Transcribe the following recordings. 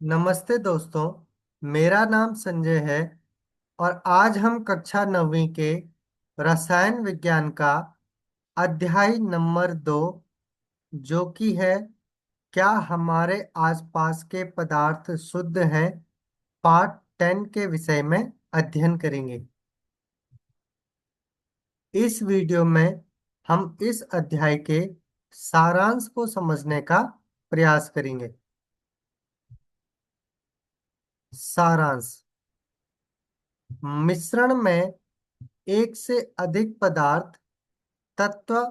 नमस्ते दोस्तों। मेरा नाम संजय है और आज हम कक्षा 9वीं के रसायन विज्ञान का अध्याय नंबर 2, जो कि है क्या हमारे आसपास के पदार्थ शुद्ध हैं, पार्ट 10 के विषय में अध्ययन करेंगे। इस वीडियो में हम इस अध्याय के सारांश को समझने का प्रयास करेंगे। सारांश। मिश्रण में एक से अधिक पदार्थ, तत्व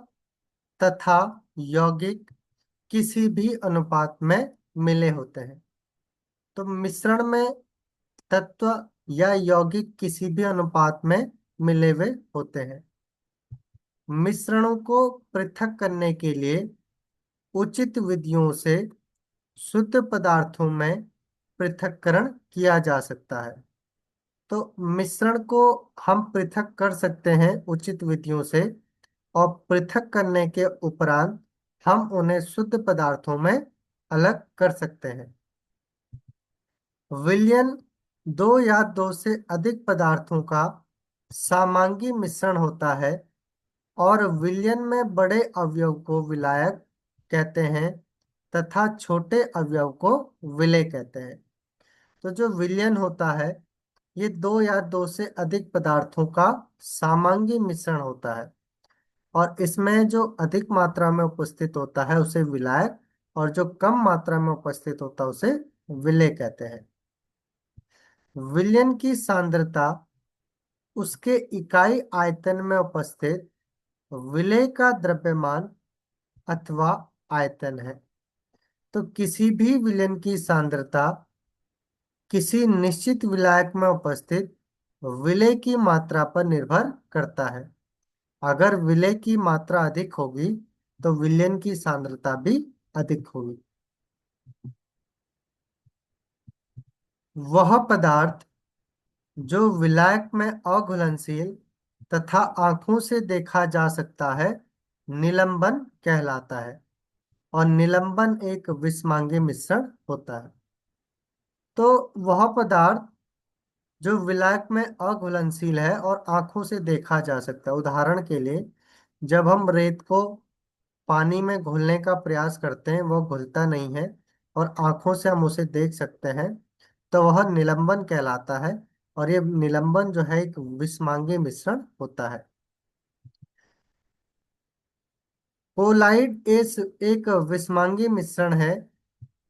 तथा यौगिक किसी भी अनुपात में मिले होते हैं। तो मिश्रण में तत्व या यौगिक किसी भी अनुपात में मिले हुए होते हैं। मिश्रणों को पृथक करने के लिए उचित विधियों से शुद्ध पदार्थों में पृथक्करण किया जा सकता है। तो मिश्रण को हम पृथक कर सकते हैं उचित विधियों से, और पृथक करने के उपरांत हम उन्हें शुद्ध पदार्थों में अलग कर सकते हैं। विलयन दो या दो से अधिक पदार्थों का समांगी मिश्रण होता है, और विलयन में बड़े अवयव को विलायक कहते हैं तथा छोटे अवयव को विलेय कहते हैं। तो जो विलयन होता है, ये दो या दो से अधिक पदार्थों का समांगी मिश्रण होता है, और इसमें जो अधिक मात्रा में उपस्थित होता है उसे विलायक, और जो कम मात्रा में उपस्थित होता है उसे विलेय कहते हैं। विलयन की सांद्रता उसके इकाई आयतन में उपस्थित विलेय का द्रव्यमान अथवा आयतन है। तो किसी भी विलयन की सांद्रता किसी निश्चित विलायक में उपस्थित विलेय की मात्रा पर निर्भर करता है। अगर विलेय की मात्रा अधिक होगी तो विलयन की सांद्रता भी अधिक होगी। वह पदार्थ जो विलायक में अघुलनशील तथा आंखों से देखा जा सकता है, निलंबन कहलाता है, और निलंबन एक विषमांगी मिश्रण होता है। तो वह पदार्थ जो विलायक में अघुलनशील है और आंखों से देखा जा सकता है, उदाहरण के लिए जब हम रेत को पानी में घुलने का प्रयास करते हैं, वो घुलता नहीं है और आंखों से हम उसे देख सकते हैं, तो वह निलंबन कहलाता है। और ये निलंबन जो है एक विषमांगी मिश्रण होता है। कोलाइड एक विषमांगी मिश्रण है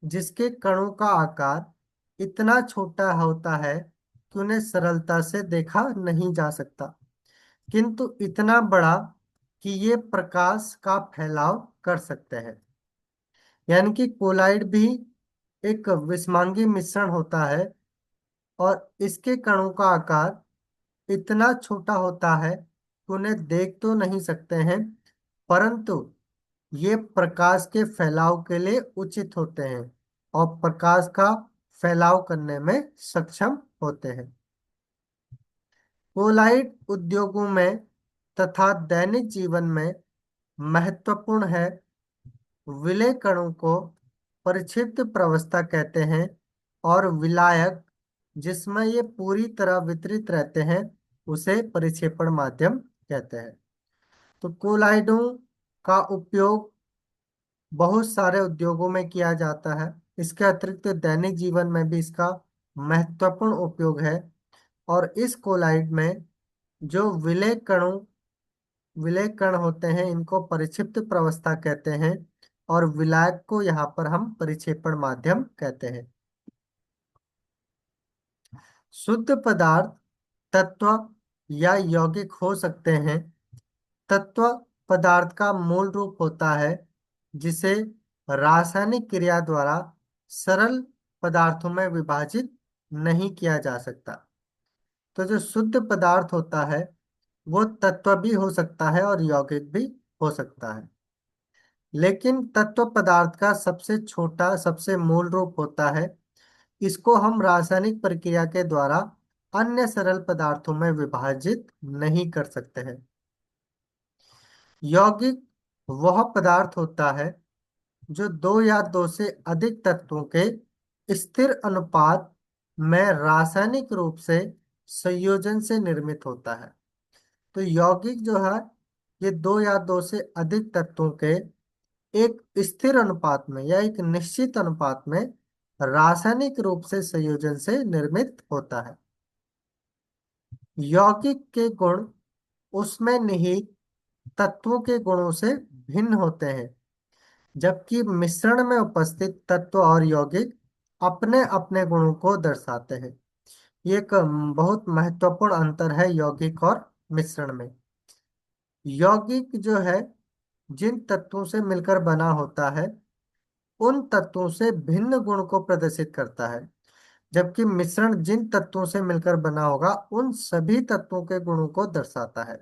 जिसके कणों का आकार इतना छोटा होता है कि उन्हें सरलता से देखा नहीं जा सकता, किंतु इतना बड़ा कि ये प्रकाश का फैलाव कर सकते हैं। यानी कि कोलाइड भी एक विषमांगी मिश्रण होता है, और इसके कणों का आकार इतना छोटा होता है कि उन्हें देख तो नहीं सकते हैं, परंतु ये प्रकाश के फैलाव के लिए उचित होते हैं और प्रकाश का फैलाव करने में सक्षम होते हैं। कोलाइड उद्योगों में तथा दैनिक जीवन में महत्वपूर्ण है। विलेय कणों को परिक्षिप्त प्रवस्था कहते हैं, और विलायक जिसमें ये पूरी तरह वितरित रहते हैं उसे परिक्षेपण माध्यम कहते हैं। तो कोलाइडों का उपयोग बहुत सारे उद्योगों में किया जाता है। इसके अतिरिक्त दैनिक जीवन में भी इसका महत्वपूर्ण उपयोग है। और इस कोलाइड में जो विलेय कण होते हैं, इनको परिक्षिप्त प्रवस्था कहते हैं, और विलायक को यहाँ पर हम परिक्षेपण माध्यम कहते हैं। शुद्ध पदार्थ तत्व या यौगिक हो सकते हैं। तत्व पदार्थ का मूल रूप होता है जिसे रासायनिक क्रिया द्वारा सरल पदार्थों में विभाजित नहीं किया जा सकता। तो जो शुद्ध पदार्थ होता है वो तत्व भी हो सकता है और यौगिक भी हो सकता है, लेकिन तत्व पदार्थ का सबसे छोटा सबसे मूल रूप होता है। इसको हम रासायनिक प्रक्रिया के द्वारा अन्य सरल पदार्थों में विभाजित नहीं कर सकते हैं। यौगिक वह पदार्थ होता है जो दो या दो से अधिक तत्वों के स्थिर अनुपात में रासायनिक रूप से संयोजन से निर्मित होता है। तो यौगिक जो है ये दो या दो से अधिक तत्वों के एक स्थिर अनुपात में या एक निश्चित अनुपात में रासायनिक रूप से संयोजन से निर्मित होता है। यौगिक के गुण उसमें निहित तत्वों के गुणों से भिन्न होते हैं, जबकि मिश्रण में उपस्थित तत्व और यौगिक अपने अपने गुणों को दर्शाते हैं। ये एक बहुत महत्वपूर्ण अंतर है यौगिक और मिश्रण में। यौगिक जो है जिन तत्वों से मिलकर बना होता है उन तत्वों से भिन्न गुण को प्रदर्शित करता है, जबकि मिश्रण जिन तत्वों से मिलकर बना होगा उन सभी तत्वों के गुणों को दर्शाता है।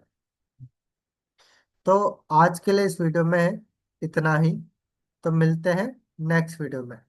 तो आज के लिए इस वीडियो में इतना ही। तो मिलते हैं नेक्स्ट वीडियो में।